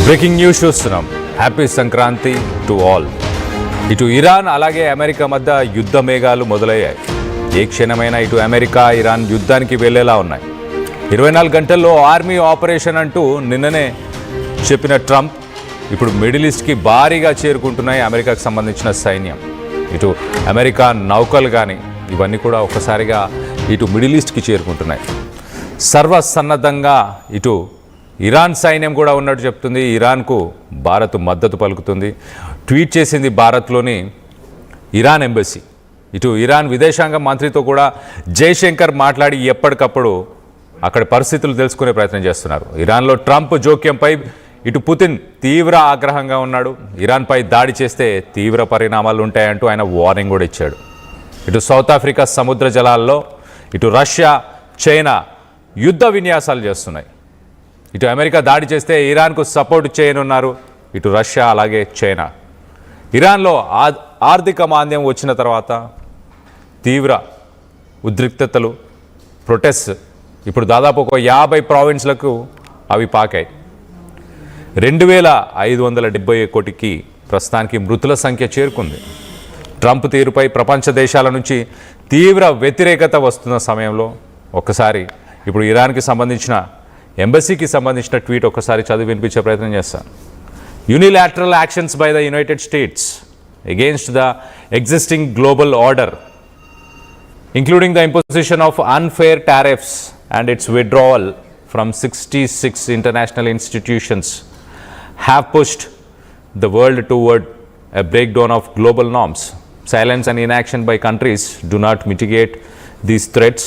Breaking news చూస్తున్నాం. Happy Sankranti to all. ఇటు Iran అలాగే అమెరికా మధ్య యుద్ధ మేఘాలు మొదలయ్యాయి. ఏ క్షణమైనా ఇటు అమెరికా ఇరాన్ యుద్ధానికి వెళ్లేలా ఉన్నాయి. 24 గంటల్లో ఆర్మీ ఆపరేషన్ అంటూ నిన్ననే చెప్పిన ట్రంప్ ఇప్పుడు మిడిల్ ఈస్ట్కి భారీగా చేరుకుంటున్నాయి అమెరికాకు సంబంధించిన సైన్యం. ఇటు అమెరికా నౌకలు కానీ ఇవన్నీ కూడా ఒక్కసారిగా ఇటు మిడిల్ ఈస్ట్కి చేరుకుంటున్నాయి. సర్వసన్నద్ధంగా ఇటు ఇరాన్ సైన్యం కూడా ఉన్నట్టు చెప్తుంది. ఇరాన్కు భారత్ మద్దతు పలుకుతుంది. ట్వీట్ చేసింది భారత్లోని ఇరాన్ ఎంబసీ. ఇటు ఇరాన్ విదేశాంగ మంత్రితో కూడా జయశంకర్ మాట్లాడి ఎప్పటికప్పుడు అక్కడ పరిస్థితులు తెలుసుకునే ప్రయత్నం చేస్తున్నారు. ఇరాన్లో ట్రంప్ జోక్యంపై ఇటు పుతిన్ తీవ్ర ఆగ్రహంగా ఉన్నాడు. ఇరాన్పై దాడి చేస్తే తీవ్ర పరిణామాలు ఉంటాయంటూ ఆయన వార్నింగ్ కూడా ఇచ్చాడు. ఇటు సౌత్ ఆఫ్రికా సముద్ర జలాల్లో ఇటు రష్యా చైనా యుద్ధ విన్యాసాలు చేస్తున్నాయి. ఇటు అమెరికా దాడి చేస్తే ఇరాన్కు సపోర్ట్ చేయనున్నారు ఇటు రష్యా అలాగే చైనా. ఇరాన్లో ఆర్థిక మాంద్యం వచ్చిన తర్వాత తీవ్ర ఉద్రిక్తతలు, ప్రొటెస్ట్ ఇప్పుడు దాదాపు ఒక 50 ప్రావిన్స్లకు అవి పాకాయి. 2570 కోటికి ప్రస్తుతానికి మృతుల సంఖ్య చేరుకుంది. ట్రంప్ తీరుపై ప్రపంచ దేశాల నుంచి తీవ్ర వ్యతిరేకత వస్తున్న సమయంలో ఒక్కసారి ఇప్పుడు ఇరాన్కి సంబంధించిన ఎంబసీకి సంబంధించిన ట్వీట్ ఒక్కసారి చదివి వినిపించే ప్రయత్నం చేస్తాను. Unilateral actions by the United states against the existing global order including the imposition of unfair tariffs and its withdrawal from 66 international institutions have pushed the world toward a breakdown of global norms. Silence and inaction by countries do not mitigate these threats,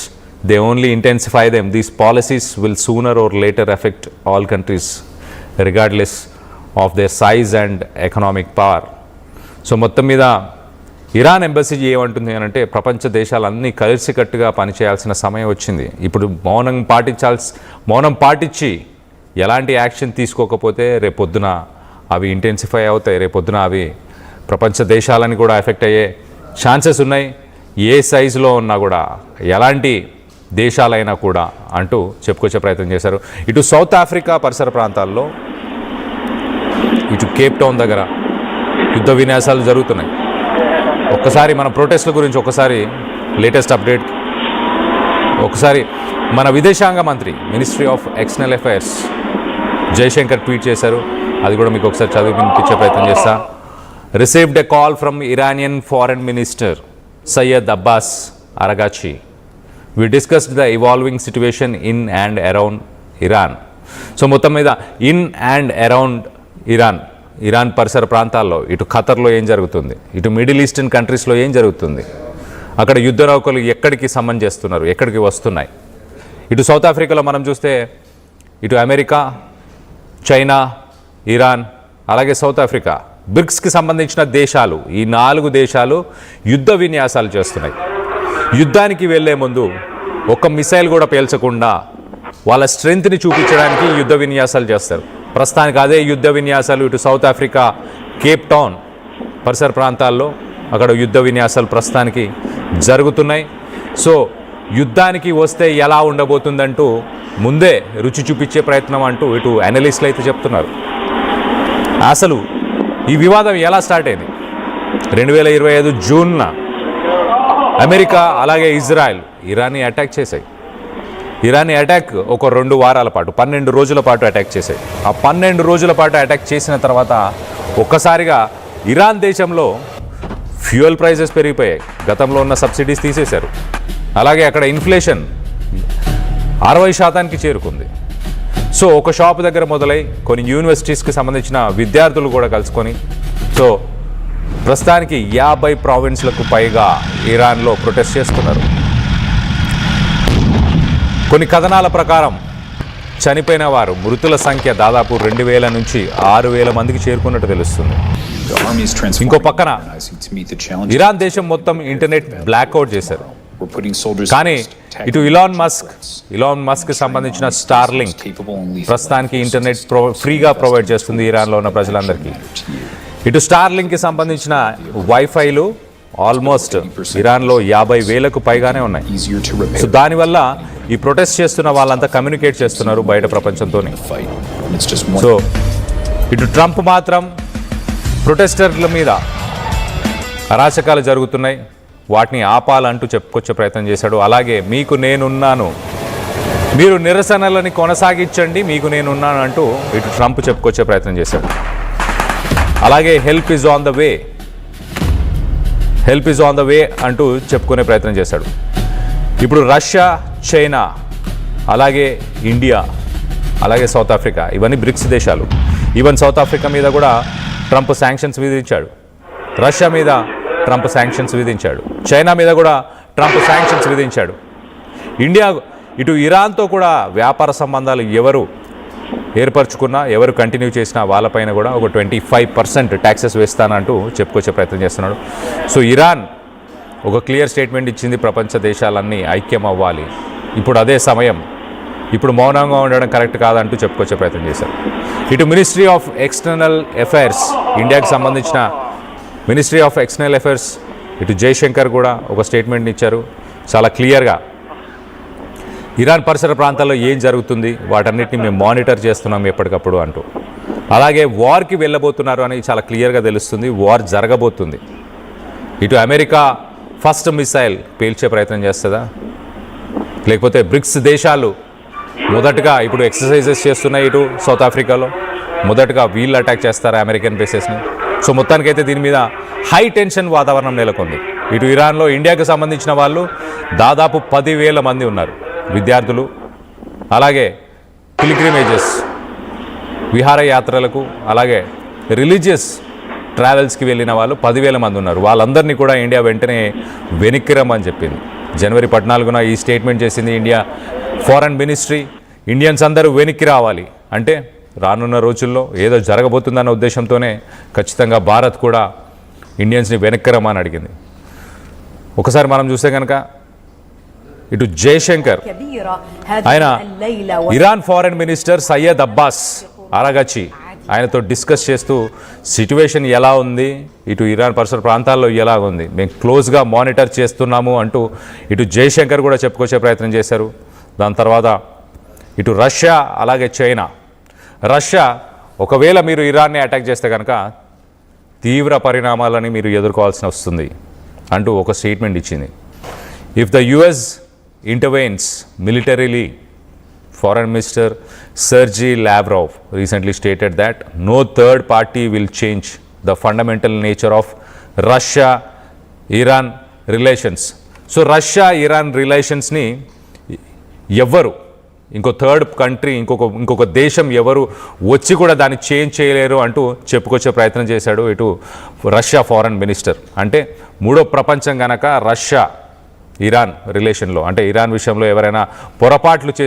they only intensify them. These policies will sooner or later affect all countries regardless of their size and economic power. So మొత్తం మీద Iran embassy ఏమంటుంది అంటే ప్రపంచ దేశాలన్నీ కలిసికట్టుగా పనిచేయాల్సిన సమయం వచ్చింది. ఇప్పుడు మౌనం పాటించి ఎలాంటి యాక్షన్ తీసుకోకపోతే రేపొద్దున అవి ఇంటెన్సిఫై అవుతాయి. రేపొద్దున అవి ప్రపంచ దేశాలని కూడా ఎఫెక్ట్ అయ్యే ఛాన్సెస్ ఉన్నాయి. ఏ సైజులో ఉన్నా కూడా ఎలాంటి దేశాలైనా కూడా అంటూ చెప్పుకొచ్చే ప్రయత్నం చేశారు. ఇటు సౌత్ ఆఫ్రికా పరిసర ప్రాంతాల్లో ఇటు కేప్ టౌన్ దగ్గర యుద్ధ విన్యాసాలు జరుగుతున్నాయి. ఒక్కసారి మన ప్రొటెస్ట్ల గురించి ఒకసారి లేటెస్ట్ అప్డేట్ ఒకసారి మన విదేశాంగ మంత్రి ministry of external affairs Jaishankar tweet చేశారు. అది కూడా మీకు ఒకసారి చదివి వినిపించే ప్రయత్నం చేస్తా. Received a call from Iranian foreign minister Seyed Abbas Araghchi. We discussed the evolving situation in and around Iran. So మొత్తం మీద ఇన్ అండ్ అరౌండ్ ఇరాన్ పరిసర ప్రాంతాల్లో ఇటు ఖతర్లో ఏం జరుగుతుంది, ఇటు మిడిల్ ఈస్టర్న్ కంట్రీస్లో ఏం జరుగుతుంది, అక్కడ యుద్ధ నౌకలు ఎక్కడికి సమన్ చేస్తున్నారు, ఎక్కడికి వస్తున్నాయి. ఇటు సౌత్ ఆఫ్రికాలో మనం చూస్తే ఇటు అమెరికా, చైనా, ఇరాన్ అలాగే సౌత్ ఆఫ్రికా బ్రిక్స్కి సంబంధించిన దేశాలు, ఈ 4 దేశాలు యుద్ధ విన్యాసాలు చేస్తున్నాయి. యుద్ధానికి వెళ్లే ముందు ఒక్క మిసైల్ కూడా పేల్చకుండా వాళ్ళ స్ట్రెంగ్త్ని చూపించడానికి యుద్ధ విన్యాసాలు చేస్తారు. ప్రస్తుతానికి అదే యుద్ధ విన్యాసాలు ఇటు సౌత్ ఆఫ్రికా కేప్ టౌన్ పరిసర ప్రాంతాల్లో అక్కడ యుద్ధ విన్యాసాలు ప్రస్తుతానికి జరుగుతున్నాయి. సో యుద్ధానికి వస్తే ఎలా ఉండబోతుందంటూ ముందే రుచి చూపించే ప్రయత్నం అంటూ ఇటు అనలిస్టులు అయితే చెప్తున్నారు. అసలు ఈ వివాదం ఎలా స్టార్ట్ అయింది? 2025 జూన్న అమెరికా అలాగే ఇజ్రాయెల్ ఇరాన్ని అటాక్ చేశాయి. ఇరానీ అటాక్ ఒక 2 వారాల పాటు 12 రోజుల పాటు అటాక్ చేశాయి. ఆ 12 రోజుల పాటు అటాక్ చేసిన తర్వాత ఒక్కసారిగా ఇరాన్ దేశంలో ఫ్యూయల్ ప్రైజెస్ పెరిగిపోయాయి. గతంలో ఉన్న సబ్సిడీస్ తీసేశారు. అలాగే అక్కడ ఇన్ఫ్లేషన్ 60% చేరుకుంది. సో ఒక షాప్ దగ్గర మొదలై కొన్ని యూనివర్సిటీస్కి సంబంధించిన విద్యార్థులు కూడా కలుసుకొని సో ప్రస్తుతానికి 50 ప్రావిన్స్లకు పైగా ఇరాన్లో ప్రొటెస్ట్ చేస్తున్నారు. కొన్ని కథనాల ప్రకారం చనిపోయిన వారు మృతుల సంఖ్య దాదాపు 2000 నుంచి 6000 మందికి చేరుకున్నట్టు తెలుస్తుంది. ఇంకో పక్కన ఇరాన్ దేశం మొత్తం ఇంటర్నెట్ బ్లాక్అవుట్ చేశారు. కానీ ఇటు ఇలాన్ మస్క్ సంబంధించిన స్టార్లింక్ ప్రస్తుతానికి ఇంటర్నెట్ ఫ్రీగా ప్రొవైడ్ చేస్తుంది ఇరాన్లో ఉన్న ప్రజలందరికీ. ఇటు స్టార్లింక్కి సంబంధించిన వైఫైలు ఆల్మోస్ట్ ఇరాన్లో 50,000కు పైగానే ఉన్నాయి. సో దానివల్ల ఈ ప్రొటెస్ట్ చేస్తున్న వాళ్ళంతా కమ్యూనికేట్ చేస్తున్నారు బయట ప్రపంచంతో. సో ఇటు ట్రంప్ మాత్రం ప్రొటెస్టర్ల మీద అరాచకాలు జరుగుతున్నాయి, వాటిని ఆపాలంటూ చెప్పుకొచ్చే ప్రయత్నం చేశాడు. అలాగే మీకు నేనున్నాను, మీరు నిరసనలని కొనసాగించండి, మీకు నేనున్నాను అంటూ ఇటు ట్రంప్ చెప్పుకొచ్చే ప్రయత్నం చేశాడు. అలాగే help is on the way అంటూ చెప్పుకునే ప్రయత్నం చేశాడు. ఇప్పుడు రష్యా, చైనా, అలాగే ఇండియా, అలాగే సౌత్ ఆఫ్రికా, ఇవన్నీ బ్రిక్స్ దేశాలు. ఈవెన్ సౌత్ ఆఫ్రికా మీద కూడా ట్రంప్ శాంక్షన్స్ విధించాడు. రష్యా మీద ట్రంప్ శాంక్షన్స్ విధించాడు. చైనా మీద కూడా ట్రంప్ శాంక్షన్స్ విధించాడు. ఇండియా ఇటు ఇరాన్తో కూడా వ్యాపార సంబంధాలు ఎవరు ఏర్పరచుకున్నా, ఎవరు కంటిన్యూ చేసినా వాళ్ళపైన కూడా ఒక 25% ట్యాక్సెస్ వేస్తానంటూ చెప్పుకొచ్చే ప్రయత్నం చేస్తున్నాడు. సో ఇరాన్ ఒక క్లియర్ స్టేట్మెంట్ ఇచ్చింది, ప్రపంచ దేశాలన్నీ ఐక్యం అవ్వాలి, ఇప్పుడు అదే సమయం, ఇప్పుడు మౌనంగా ఉండడం కరెక్ట్ కాదంటూ చెప్పుకొచ్చే ప్రయత్నం చేశారు. ఇటు మినిస్ట్రీ ఆఫ్ ఎక్స్టర్నల్ అఫైర్స్, ఇండియాకి సంబంధించిన మినిస్ట్రీ ఆఫ్ ఎక్స్టర్నల్ అఫైర్స్, ఇటు జయశంకర్ కూడా ఒక స్టేట్మెంట్ ఇచ్చారు చాలా క్లియర్గా. ఇరాన్ పరిసర ప్రాంతాల్లో ఏం జరుగుతుంది వాటన్నిటిని మేము మానిటర్ చేస్తున్నాం ఎప్పటికప్పుడు అంటూ. అలాగే వార్కి వెళ్ళబోతున్నారు అని చాలా క్లియర్గా తెలుస్తుంది, వార్ జరగబోతుంది. ఇటు అమెరికా ఫస్ట్ మిసైల్ పేల్చే ప్రయత్నం చేస్తుందా, లేకపోతే బ్రిక్స్ దేశాలు మొదటగా ఇప్పుడు ఎక్సర్సైజెస్ చేస్తున్నాయి ఇటు సౌత్ ఆఫ్రికాలో, మొదటగా వీళ్ళు అటాక్ చేస్తారా అమెరికన్ బేసెస్ని. సో మొత్తానికైతే దీని మీద హై టెన్షన్ వాతావరణం నెలకొంది. ఇటు ఇరాన్లో ఇండియాకు సంబంధించిన వాళ్ళు దాదాపు 10,000 మంది ఉన్నారు, విద్యార్థులు, అలాగే పిలిగ్రిమేజెస్, విహారయాత్రలకు, అలాగే రిలీజియస్ ట్రావెల్స్కి వెళ్ళిన వాళ్ళు 10,000 మంది ఉన్నారు. వాళ్ళందరినీ కూడా ఇండియా వెంటనే వెనక్కి రమ్మని చెప్పింది. జనవరి 14న ఈ స్టేట్మెంట్ చేసింది ఇండియా ఫారెన్ మినిస్ట్రీ. ఇండియన్స్ అందరూ వెనక్కి రావాలి అంటే రానున్న రోజుల్లో ఏదో జరగబోతుందన్న ఉద్దేశంతోనే ఖచ్చితంగా భారత్ కూడా ఇండియన్స్ని వెనక్కి రమ్మని అడిగింది. ఒకసారి మనం చూస్తే కనుక ఇటు జయశంకర్, ఆయన Iran foreign minister Seyed Abbas Araghchi, ఆయనతో డిస్కస్ చేస్తూ సిట్యువేషన్ ఎలా ఉంది, ఇటు ఇరాన్ పరిసర ప్రాంతాల్లో ఎలా ఉంది, మేము క్లోజ్గా మానిటర్ చేస్తున్నాము అంటూ ఇటు జయశంకర్ కూడా చెప్పుకొచ్చే ప్రయత్నం చేశారు. దాని తర్వాత ఇటు రష్యా, అలాగే చైనా. రష్యా ఒకవేళ మీరు ఇరాన్ని అటాక్ చేస్తే కనుక తీవ్ర పరిణామాలని మీరు ఎదుర్కోవాల్సి వస్తుంది అంటూ ఒక స్టేట్మెంట్ ఇచ్చింది. If the US intervenes militarily, Foreign Minister Sergey Lavrov recently stated that no third party will change the fundamental nature of Russia-Iran relations. So Russia-Iran relationsని ఎవరు, ఇంకో థర్డ్ కంట్రీ, ఇంకొక దేశం ఎవరు వచ్చి కూడా దాన్ని చేంజ్ చేయలేరు అంటూ చెప్పుకొచ్చే ప్రయత్నం చేశాడు ఇటు రష్యా ఫారెన్ మినిస్టర్. అంటే మూడో ప్రపంచం గనక రష్యా ఇరాన్ రిలేషన్లో, అంటే ఇరాన్ విషయంలో ఎవరైనా పొరపాట్లు చేసి